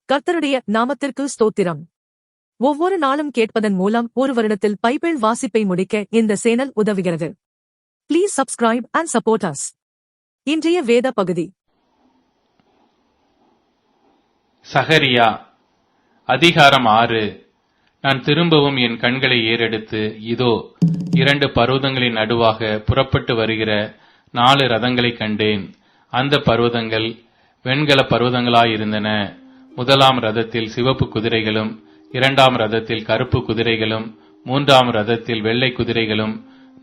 கர்த்தருடைய நாமத்திற்கு ஸ்தோத்திரம். ஒவ்வொரு நாளும் கேட்பதன் மூலம் ஒரு வருடத்தில் பைபிள் வாசிப்பை முடிக்க இந்த சேனல் உதவுகிறது. Please subscribe and support us. இன்றைய வேத பகுதி சகரியா அதிகாரம் 6. நான் திரும்பவும் என் கண்களை ஏறெடுத்து, இதோ 2 பர்வதங்களின் நடுவாக புறப்பட்டு வருகிற 4 ரதங்களைக் கண்டேன். அந்த பர்வதங்கள் வெண்கல பர்வதங்களாயிருந்தன. முதலாம் ரதத்தில் சிவப்பு குதிரைகளும், 2ஆம் ரதத்தில் கருப்பு குதிரைகளும், 3ஆம் ரதத்தில் வெள்ளை குதிரைகளும்,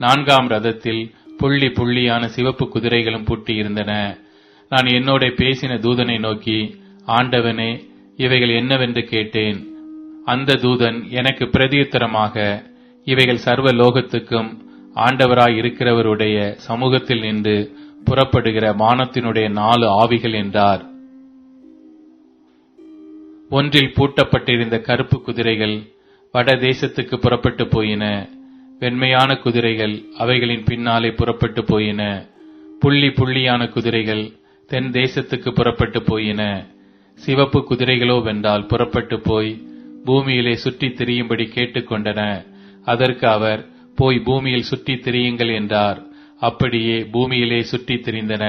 4ஆம் ரதத்தில் புள்ளி புள்ளியான சிவப்பு குதிரைகளும் பூட்டியிருந்தன. நான் என்னோட பேசின தூதனை நோக்கி, ஆண்டவனே, இவைகள் என்னவென்று கேட்டேன். அந்த தூதன் எனக்கு பிரதியுத்தரமாக, இவைகள் சர்வ லோகத்துக்கும் ஆண்டவராய் இருக்கிறவருடைய சமூகத்தில் நின்று புறப்படுகிற வானத்தினுடைய 4 ஆவிகள் என்றார். ஒன்றில் பூட்டப்பட்டிருந்த கருப்பு குதிரைகள் வட தேசத்துக்கு புறப்பட்டு போயின. வெண்மையான குதிரைகள் அவைகளின் பின்னாலே புறப்பட்டு போயின. புள்ளி புள்ளியான குதிரைகள் தென் தேசத்துக்கு புறப்பட்டு போயின. சிவப்பு குதிரைகளோ வென்றால் புறப்பட்டு போய் பூமியிலே சுற்றித் திரியும்படி கேட்டுக்கொண்டன. அதற்கு அவர், போய் பூமியில் சுற்றித் திரியுங்கள் என்றார். அப்படியே பூமியிலே சுற்றித் திரிந்தன.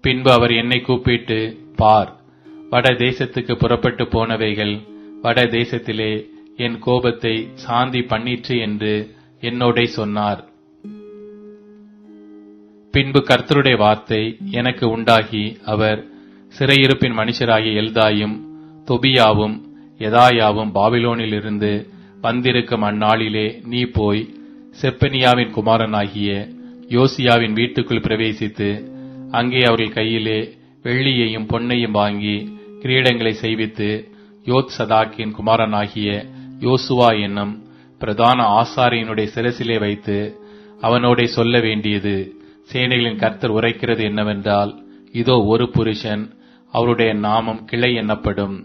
பின்பு அவர் என்னை கூப்பிட்டு, பார், வட தேசத்துக்கு புறப்பட்டு போனவைகள் வட தேசத்திலே என் கோபத்தை சாந்தி பண்ணிற்று என்று என்னோட சொன்னார். பின்பு கர்த்தருடைய வார்த்தை எனக்கு உண்டாகி, அவர், சிறையிருப்பின் மனுஷராகிய எல்தாயும் தொபியாவும் யெதாயாவும் பாபிலோனிலிருந்து வந்திருக்கும் அந்நாளிலே நீ போய் செப்பனியாவின் குமாரனாகிய யோசியாவின் வீட்டுக்குள் பிரவேசித்து, அங்கே அவர்கள் கையிலே வெள்ளியையும் பொன்னையும் வாங்கி கிரீடங்களை செய்வித்து, யோத் சதாக்கின் குமாரனாகிய யோசுவா என்னும் பிரதான ஆசாரியனுடைய சிரசிலே வைத்து அவனோட சொல்ல வேண்டியது, சேனைகளின் கர்த்தர் உரைக்கிறது என்னவென்றால், இதோ ஒரு புருஷன், அவருடைய நாமம் கிளை என்னப்படும்.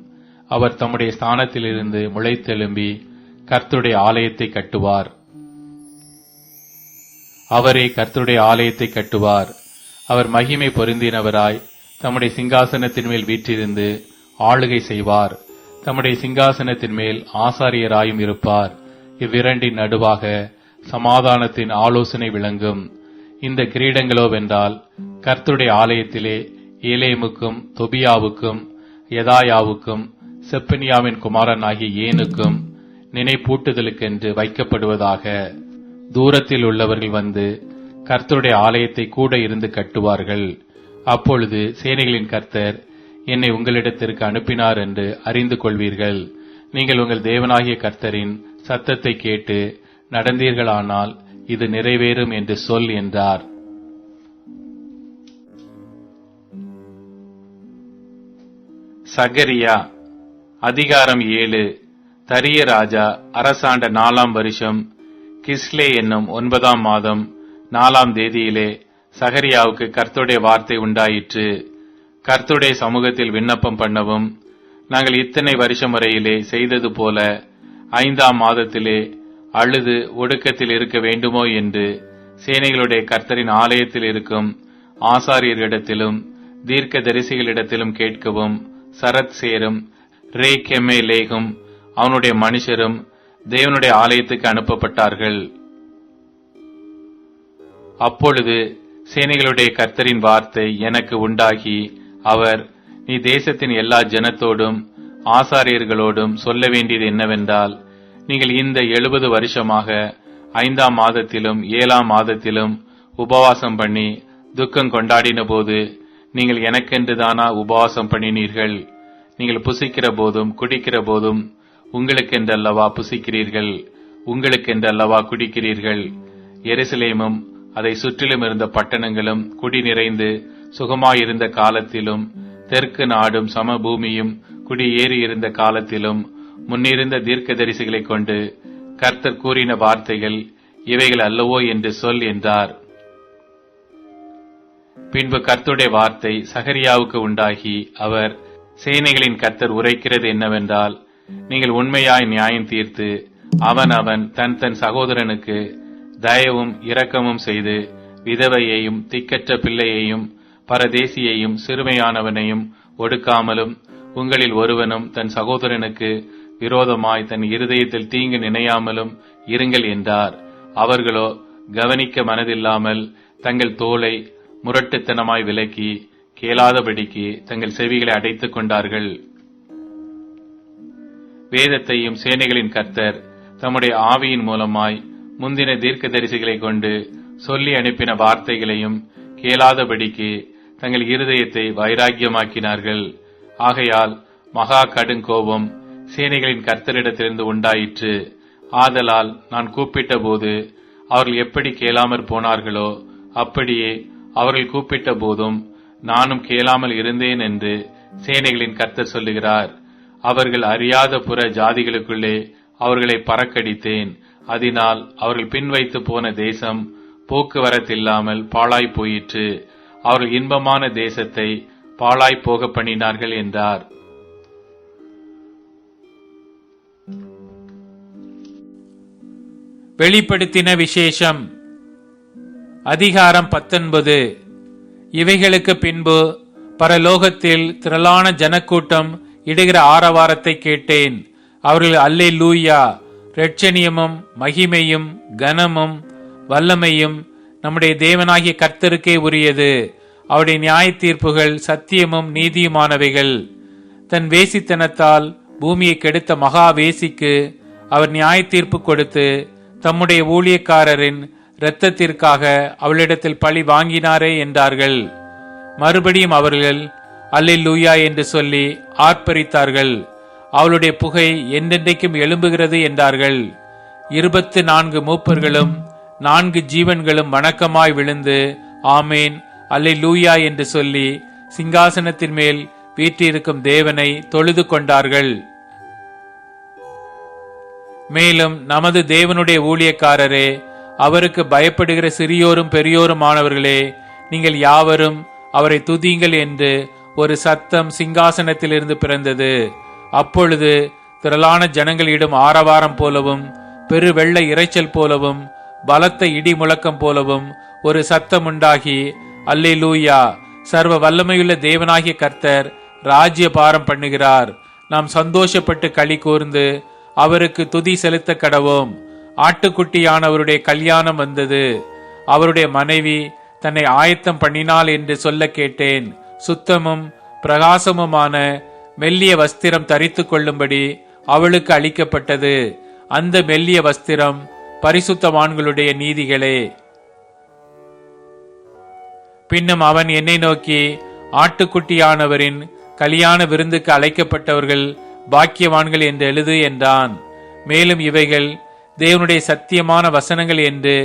அவர் தம்முடைய ஸ்தானத்திலிருந்து முளைத்தெழும்பி கர்த்தருடைய ஆலயத்தை கட்டுவார். அவரே கர்த்தருடைய ஆலயத்தை கட்டுவார். அவர் மகிமை பொருந்தினவராய் தம்முடைய சிங்காசனத்தின் மேல் வீற்றிருந்து ஆளுகை செய்வார். தம்முடைய சிங்காசனத்தின் மேல் ஆசாரியராயும் இருப்பார். இவ்விரண்டின் நடுவாக சமாதானத்தின் ஆலோசனை விளங்கும். இந்த கிரீடங்களோ வென்றால் கர்த்தருடைய ஆலயத்திலே ஏலேமுக்கும் தொபியாவுக்கும் யெதாயாவுக்கும் செப்பனியாவின் குமாரனாகிய ஏனுக்கும் நினைப்பூட்டுதலுக்கென்று வைக்கப்படுவதாக. தூரத்தில் உள்ளவர்கள் வந்து கர்த்தருடைய ஆலயத்தை கூட இருந்து கட்டுவார்கள். அப்பொழுது சேனைகளின் கர்த்தர் என்னை உங்களிடத்திற்கு அனுப்பினார் என்று அறிந்து கொள்வீர்கள். நீங்கள் உங்கள் தேவனாகிய கர்த்தரின் சத்தத்தை கேட்டு நடந்தீர்களானால் இது நிறைவேறும் என்று சொல் என்றார். சகரியா அதிகாரம் 7. தரிய ராஜா அரசாண்ட 4ஆம் வருஷம் கிஸ்லே என்னும் 9ஆம் மாதம் 4ஆம் தேதியிலே சகரியாவுக்கு கர்த்தருடைய வார்த்தை உண்டாயிற்று. கர்த்தருடைய சமூகத்தில் விண்ணப்பம் பண்ணவும், நாங்கள் இத்தனை வருஷம் வரையிலே செய்தது போல 5ஆம் மாதத்திலே அழுது ஒடுக்கத்தில் இருக்க வேண்டுமோ என்று சேனைகளுடைய கர்த்தரின் ஆலயத்தில் இருக்கும் ஆசாரியர்களிடத்திலும் தீர்க்க தரிசிகளிடத்திலும் கேட்கவும், சரத் சேரும் ரே கெமே லேகும் அவனுடைய மனுஷரும் தேவனுடைய ஆலயத்துக்கு அனுப்பப்பட்டார்கள். அப்பொழுது சேனைகளுடைய கர்த்தரின் வார்த்தை எனக்கு உண்டாகி, அவர், நீ தேசத்தின் எல்லா ஜனத்தோடும் ஆசாரியர்களோடும் சொல்ல வேண்டியது என்னவென்றால், நீங்கள் இந்த 70 வருஷமாக 5ஆம் மாதத்திலும் 7ஆம் மாதத்திலும் உபவாசம் பண்ணி துக்கம் கொண்டாடின போது நீங்கள் எனக்கென்றுதானா உபவாசம் பண்ணினீர்கள்? நீங்கள் புசிக்கிற போதும் குடிக்கிற போதும் உங்களுக்கென்றல்லவா புசிக்கிறீர்கள், உங்களுக்கென்றல்லவா குடிக்கிறீர்கள். எருசலேமும் அதை சுற்றிலும் இருந்த பட்டணங்களும் குடி நிறைந்து சுகமாயிருந்த காலத்திலும், தெற்கு நாடும் சமபூமியும் குடியேறி இருந்த காலத்திலும் முன்னிருந்த தீர்க்க தரிசிகளைக் கொண்டு கர்த்தர் கூறின வார்த்தைகள் இவைகள் அல்லவோ என்று சொல் என்றார். பின்பு கர்த்தருடைய வார்த்தை சகரியாவுக்கு உண்டாகி, அவர், சேனைகளின் கர்த்தர் உரைக்கிறது என்னவென்றால், நீங்கள் உண்மையாய் நியாயம் தீர்த்து அவன் அவன் தன் தன் சகோதரனுக்கு தயவும் இரக்கமும் செய்து விதவையையும் திக்கற்ற பிள்ளையையும் பரதேசியையும் சிறுமையானவனையும் ஒடுக்காமலும் உங்களில் ஒருவனும் தன் சகோதரனுக்கு விரோதமாய் தன் இருதயத்தில் தீங்கு நினையாமலும் இருங்கள் என்றார். அவர்களோ கவனிக்க மனதில்லாமல் தங்கள் தோலை முரட்டுத்தனமாய் விலக்கி கேளாதபடிக்கு தங்கள் செவிகளை அடைத்துக் கொண்டார்கள். வேதத்தையும் சேனைகளின் கர்த்தர் தம்முடைய ஆவியின் மூலமாய் முந்தின தீர்க்கதரிசிகளை கொண்டு சொல்லி அனுப்பின வார்த்தைகளையும் கேளாதபடிக்கு தங்கள் இருதயத்தை வைராக்கியமாக்கினார்கள். ஆகையால் மகா கடுங்கோபம் சேனைகளின் கர்த்தரிடத்திலிருந்து உண்டாயிற்று. ஆதலால் நான் கூப்பிட்ட போது அவர்கள் எப்படி கேளாமற் போனார்களோ அப்படியே அவர்கள் கூப்பிட்ட போதும் நானும் கேளாமல் இருந்தேன் என்று சேனைகளின் கர்த்தர் சொல்லுகிறார். அவர்கள் அறியாத புற ஜாதிகளுக்குள்ளே அவர்களை பறக்கடித்தேன். அதனால் அவர்கள் பின்வைத்து போன தேசம் போக்குவரத்தில்லாமல் பாழாய் போயிற்று. அவர்கள் இன்பமான தேசத்தை பாழாய் போக பண்ணினார்கள் என்றார். வெளிப்படுத்தின விசேஷம் அதிகாரம் 19. இவைகளுக்கு பின்பு பரலோகத்தில் திரளான ஜனக்கூட்டம் இடுகிற ஆரவாரத்தை கேட்டேன். அவர்கள் அல்லேலூயா, இரட்சணியமும் மகிமையும் கனமும் வல்லமையும் நம்முடைய தேவனாகிய கர்த்தருக்கே உரியது. அவருடைய நியாய தீர்ப்புகள் சத்தியமும் நீதியுமானவைகள். தன் வேசித்தனத்தால் பூமியை கெடுத்த மகா வேசிக்கு அவர் நியாய தீர்ப்பு கொடுத்து தம்முடைய ஊழியக்காரரின் இரத்தத்திற்காக அவளிடத்தில் பழி வாங்கினாரே என்றார்கள். மறுபடியும் அவர்கள் அல்லேலூயா என்று சொல்லி ஆர்ப்பரித்தார்கள். அவளுடைய புகை என்றென்றைக்கும் எழும்புகிறது என்றார்கள். 24 மூப்பர்களும் 4 ஜீவன்களும் வணக்கமாய் விழுந்து ஆமேன் அல்லேலூயா என்று சொல்லி சிங்காசனத்தின் மேல் வீற்றிருக்கும் தேவனை தொழுது கொண்டார்கள். மேலும் நமது தேவனுடைய ஊழியக்காரரே, அவருக்கு பயப்படுகிற சிறியோரும் பெரியோருமானவர்களே, நீங்கள் யாவரும் அவரை துதியுங்கள் என்று ஒரு சத்தம் சிங்காசனத்திலிருந்து பிறந்தது. அப்பொழுது திரளான ஜனங்களிடம் ஆரவாரம் போலவும் பெரு வெள்ள இரைச்சல் போலவும் பலத்த இடி முழக்கம் போலவும் ஒரு சத்தம் உண்டாகி அல்லேலூயா, சர்வ வல்லமையுள்ள தேவனாகிய கர்த்தர் ராஜ்ய பாரம் பண்ணுகிறார். நாம் சந்தோஷப்பட்டு களி கூர்ந்து அவருக்கு துதி செலுத்த கடவோம். ஆட்டுக்குட்டியானவருடைய கல்யாணம் வந்தது. அவருடைய மனைவி தன்னை ஆயத்தம் பண்ணினாள் என்று சொல்ல கேட்டேன். சுத்தமும் பிரகாசமுமான மெல்லிய வஸ்திரம் தரித்து கொள்ளும்படி அவளுக்கு அளிக்கப்பட்டது. அந்த மெல்லிய வஸ்திரம் பரிசுத்தவான்களுடைய நீதிகளே. பின்னும் அவன் என்னை நோக்கி, ஆட்டுக்குட்டியானவரின் கல்யாண விருந்துக்கு அழைக்கப்பட்டவர்கள் பாக்கியவான்கள் என்று எழுது என்றான். மேலும் இவைகள் தேவனுடைய சத்தியமான வசனங்கள் என்று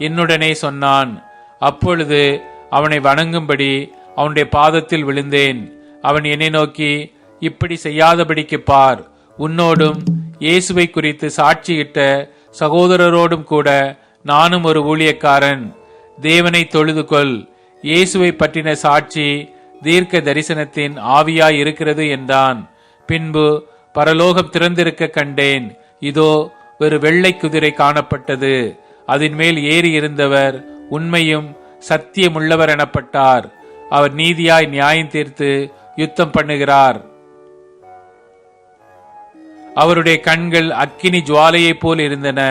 என்னுடனே சொன்னான். அப்பொழுது அவனை வணங்கும்படி அவனுடைய பாதத்தில் விழுந்தேன். அவன் என்னை நோக்கி, இப்படி செய்யாதபடிக்கு பார், உன்னோடும் இயேசுவை குறித்து சாட்சியிட்ட சகோதரரோடும் கூட நானும் ஒரு ஊழியக்காரன். தேவனை தொழுது கொள். இயேசுவை பற்றின சாட்சி தீர்க்க தரிசனத்தின் ஆவியாய் இருக்கிறது என்றான். பின்பு பரலோகம் திறந்திருக்க கண்டேன். இதோ ஒரு வெள்ளை குதிரை காணப்பட்டது. அதன் மேல் ஏறி இருந்தவர் உண்மையும் சத்தியமுள்ளவர் எனப்பட்டார். அவர் நீதியாய் நியாயம் தீர்த்து யுத்தம் பண்ணுகிறார். அவருடைய கண்கள் அக்கினி ஜுவாலையைப் போல் இருந்தன.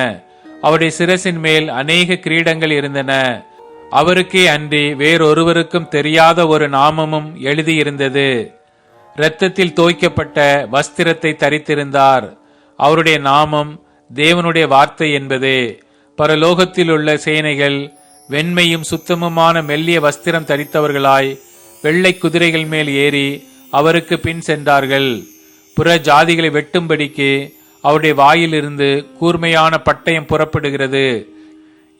அவருடைய சிரசின் மேல் அநேக கிரீடங்கள் இருந்தன. அவருக்கே அன்றி வேறொருவருக்கும் தெரியாத ஒரு நாமமும் எழுதியிருந்தது. இரத்தத்தில் தோய்க்கப்பட்ட வஸ்திரத்தை தரித்திருந்தார். அவருடைய நாமம் தேவனுடைய வார்த்தை என்பதே. பரலோகத்தில் உள்ள சேனைகள் வெண்மையும் சுத்தமுமான மெல்லிய வஸ்திரம் தரித்தவர்களாய் வெள்ளை குதிரைகள் மேல் ஏறி அவருக்கு பின் சென்றார்கள். புற ஜாதிகளை வெட்டும்படிக்கு அவருடைய வாயிலிருந்து கூர்மையான பட்டயம் புறப்படுகிறது.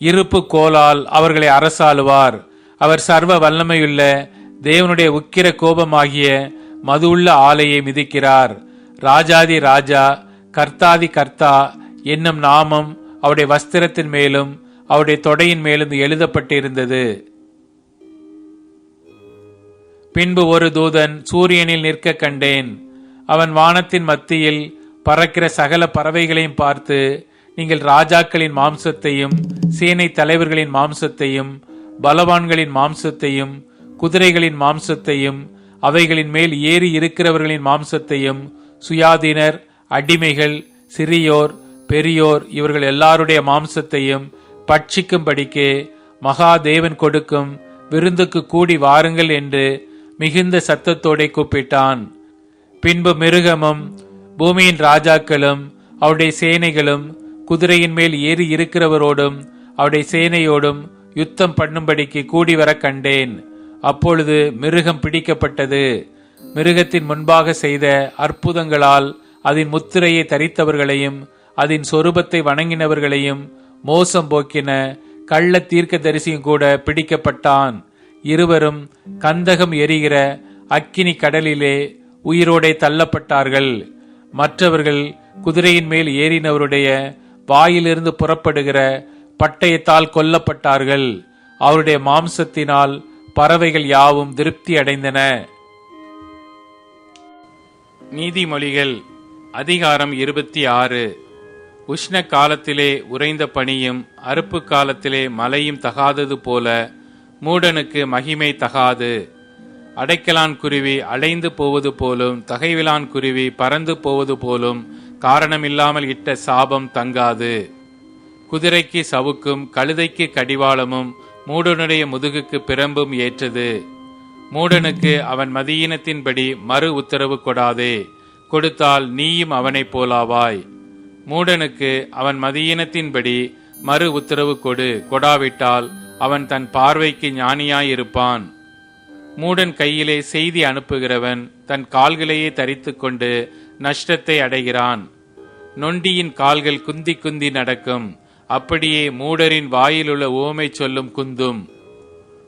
இருப்பு கோலால் அவர்களை அரசாளுவார். அவர் சர்வ வல்லமையுள்ள தேவனுடைய உக்கிர கோபமாகிய மதுவுள்ள ஆலையை மிதிக்கிறார். ராஜாதி ராஜா கர்த்தாதி கர்த்தா என்னும் நாமம் அவருடைய வஸ்திரத்தின் மேலும் அவருடைய தொடையின் மேலும் எழுதப்பட்டிருந்தது. பின்பு ஒரு தூதன் சூரியனில் நிற்க கண்டேன். அவன் வானத்தின் மத்தியில் பறக்கிற சகல பறவைகளையும் பார்த்து, நீங்கள் ராஜாக்களின் மாம்சத்தையும் சேனை தலைவர்களின் மாம்சத்தையும் பலவான்களின் மாம்சத்தையும் குதிரைகளின் மாம்சத்தையும் அவைகளின் மேல் ஏறி இருக்கிறவர்களின் மாம்சத்தையும், சுயாதீனர், அடிமைகள், சிறியோர், பெரியோர் இவர்கள் எல்லாருடைய மாம்சத்தையும் பட்சிக்கும்படிக்கு மகாதேவன் கொடுக்கும் விருந்துக்கு கூடி வாருங்கள் என்று மிகுந்த சத்தத்தோടെ கூப்பிட்டான். பின்பு மிருகமும் பூமியின் ராஜாக்களும் அவருடைய சேனைகளும் குதிரையின் மேல் ஏறி இருக்கிறவரோடும் அவருடைய சேனையோடும் யுத்தம் பண்ணும்படிக்கு கூடி வர கண்டேன். அப்பொழுது மிருகம் பிடிக்கப்பட்டது. மிருகத்தின் முன்பாக செய்த அற்புதங்களால் அதன் முத்திரையை தரித்தவர்களையும் அதன் சொரூபத்தை வணங்கினவர்களையும் மோசம் போக்கின கள்ள தீர்க்கதரிசியும் கூட பிடிக்கப்பட்டான். இருவரும் கந்தகம் எரிகிற அக்கினி கடலிலே உயிரோடே தள்ளப்பட்டார்கள். மற்றவர்கள் குதிரையின் மேல் ஏறினவருடைய வாயிலிருந்து புறப்படுகிற பட்டயத்தால் கொல்லப்பட்டார்கள். அவருடைய மாம்சத்தினால் பறவைகள் யாவும் திருப்தி அடைந்தன. நீதிமொழிகள் அதிகாரம் 26. உஷ்ண காலத்திலே உறைந்த பனியும் அறுப்பு காலத்திலே மழையும் தகாதது போல மூடனுக்கு மகிமை தகாது. அடைக்கலான் குருவி அலைந்து போவது போலும் தகைவிலான் குருவி பறந்து போவது போலும் காரணமில்லாமல் இட்ட சாபம் தங்காது. குதிரைக்கு சவுக்கும் கழுதைக்கு கடிவாளமும் மூடனுடைய முதுகுக்கு பிரம்பும் ஏற்றது. மூடனுக்கு அவன் மதியீனத்தின்படி மறு உத்தரவு கொடாதே, கொடுத்தால் நீயும் அவனைப் போலாவாய். மூடனுக்கு அவன் மதியீனத்தின்படி மறு உத்தரவு கொடாவிட்டால் அவன் தன் பார்வைக்கு ஞானியாயிருப்பான். மூடன் கையிலே செய்தி அனுப்புகிறவன் தன் கால்களையே தரித்து கொண்டு நஷ்டத்தை அடைகிறான். நொண்டியின் கால்கள் குந்தி குந்தி நடக்கும், அப்படியே மூடரின் வாயிலுள்ள உவமை சொல்லும் குந்தும்.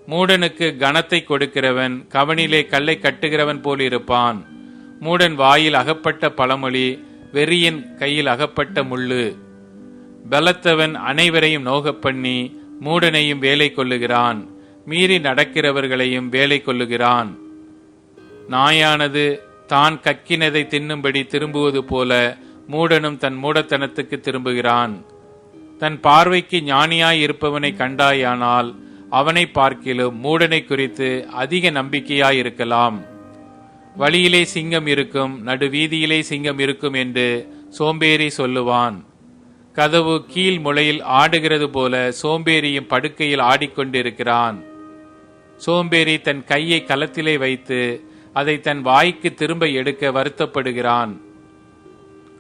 மூடனுக்கு கனத்தை கொடுக்கிறவன் கவனிலே கல்லை கட்டுகிறவன் போல் இருப்பான். மூடன் வாயில் அகப்பட்ட பழமொழி வெறியன் கையில் அகப்பட்ட முள்ளு. பலத்தவன் அனைவரையும் நோகப் பண்ணி மூடனையும் வேலை கொள்ளுகிறான், மீறி நடக்கிறவர்களையும் வேலை கொள்ளுகிறான். நாயானது தான் கக்கினதை தின்னும்படி திரும்புவது போல மூடனும் தன் மூடத்தனத்துக்கு திரும்புகிறான். தன் பார்வைக்கு ஞானியாய் இருப்பவனை கண்டாயானால் அவனை பார்க்கிலும் மூடனை குறித்து அதிக நம்பிக்கையாயிருக்கலாம். வழியிலே சிங்கம் இருக்கும், நடுவீதியிலே சிங்கம் இருக்கும் என்று சோம்பேறி சொல்லுவான். கதவு கீழ் முளையில் ஆடுகிறது போல சோம்பேறியும் படுக்கையில் ஆடிக்கொண்டிருக்கிறான். சோம்பேறி தன் கையை கலத்திலே வைத்து அதை தன் வாய்க்கு திரும்ப எடுக்க வருத்தப்படுகிறான்.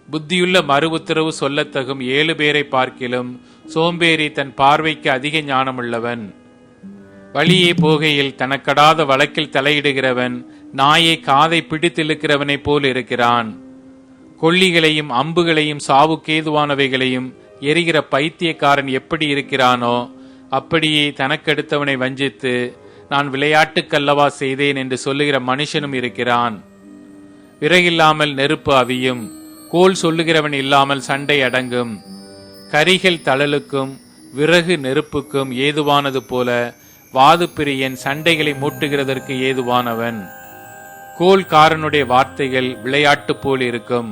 புத்தியுள்ள மறு உத்தரவு சொல்லத்தகும் 7 பேரை பார்க்கிலும் சோம்பேறி தன் பார்வைக்கு அதிக ஞானமுள்ளவன். வழியே போகையில் தனக்கடாத வழக்கில் தலையிடுகிறவன் நாயை காதை பிடித்திழுக்கிறவனை போல் இருக்கிறான். கொள்ளிகளையும் அம்புகளையும் சாவுக்கேதுவானவைகளையும் எரிகிற பைத்தியக்காரன் எப்படி இருக்கிறானோ அப்படியே தனக்கெடுத்தவனை வஞ்சித்து நான் விளையாட்டுக்கல்லவா செய்தேன் என்று சொல்லுகிற மனுஷனும் இருக்கிறான். விறகில்லாமல் நெருப்பு அவியும், கோல் சொல்லுகிறவன் இல்லாமல் சண்டை அடங்கும். கரிகள் தழலுக்கும் விறகு நெருப்புக்கும் ஏதுவானது போல வாது பிரியன் சண்டைகளை மூட்டுகிறதற்கு ஏதுவானவன். கோல்காரனுடைய வார்த்தைகள் விளையாட்டு போல் இருக்கும்,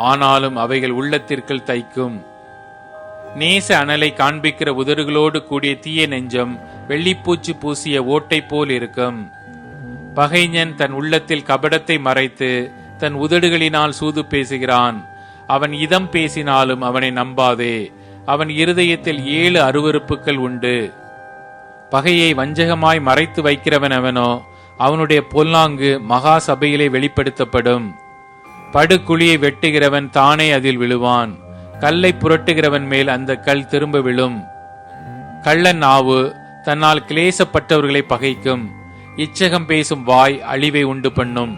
ஆனாலும் அவைகள் உள்ளத்திற்குள் தைக்கும். நேச அனலை காண்பிக்கிற உதடுகளோடு கூடிய தீய நெஞ்சம் வெள்ளிப்பூச்சி பூசிய ஓட்டை போல் இருக்கும். பகைஞன் தன் உள்ளத்தில் கபடத்தை மறைத்து தன் உதடுகளினால் சூது பேசுகிறான். அவன் இதம் பேசினாலும் அவனை நம்பாதே, அவன் இருதயத்தில் 7 அருவருப்புகள் உண்டு. பகையை வஞ்சகமாய் மறைத்து வைக்கிறவன் அவனோ, அவனுடைய பொல்லாங்கு மகா சபையிலே வெளிப்படுத்தப்படும். படுகுழியை வெட்டுகிறவன் தானே அதில் விழுவான், கல்லை புரட்டுகிறவன் மேல் அந்த கல் திரும்ப விழும். கள்ளன் நாவு தன்னால் கிளேசப்பட்டவர்களை பகைக்கும், இச்சகம் பேசும் வாய் அழிவை உண்டு பண்ணும்.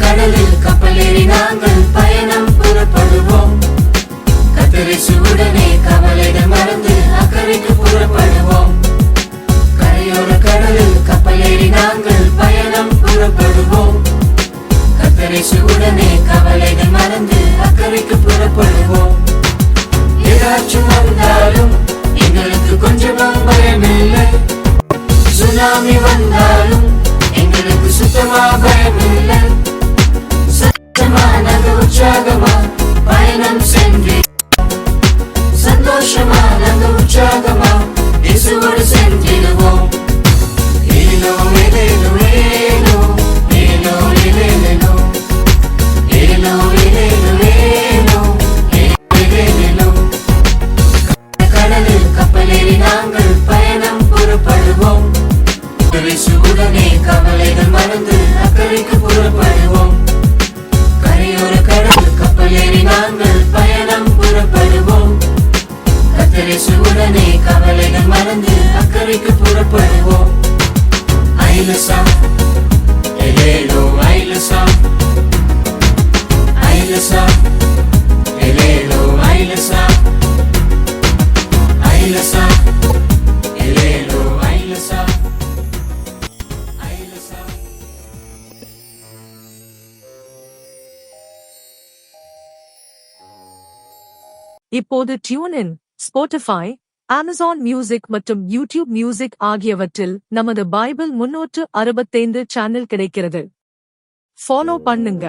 கடலில் கப்பலேறி நாங்கள் பயணம் புறப்படுவோம். கத்தரிசுடனே கவலைகள் மறந்து அக்கறைக்கு புறப்படுவோம். கரையோர கடலில் கப்பலேறி நாங்கள் பயணம் புறப்படுவோம். கத்தரிசுடனே கவலைகள் மறந்து அக்கறைக்கு புறப்படுவோம். ஏதாச்சும் வந்தாலும் எங்களுக்கு கொஞ்சமும் பயமில்லை. சுனாமி வந்தாலும் எங்களுக்கு சுத்தமா பயமில்லை. உற்சாகமா பயணம் சென்று சந்தோஷமா நாங்க உற்சாகமா இயேசுவோடு சென்றிடுவோம். ஏலோ ஏலேலோ ஏலோ ஏலோ ஏலேலோ ஏலோ ஏலேலோ ஏலோ ஏலேலோ. கடலில் கப்பலேறி நாங்கள் பயணம் புறப்படுவோம். இயேசுவுடனே கவலைகள் மறந்து அக்கறைக்கு புறப்படுவோம். கரையோர கடலில் கப்பலேறி நாங்கள் பயணம் புறப்படுவோம். இயேசுவுடனே கவலைகள் மறந்து அக்கறைக்கு புறப்படுவோம். ஐலசா எலேலோ ஐலசா ஐலசா எலேலோ ஐலசா ஐலசா எலேலோ ஐலசா ஐலசா. இப்போது tune in, Spotify, Amazon music மற்றும் யூடியூப் மியூசிக் ஆகியவற்றில் நமது பைபிள் 365 சேனல் கிடைக்கிறது. ஃபாலோ பண்ணுங்க.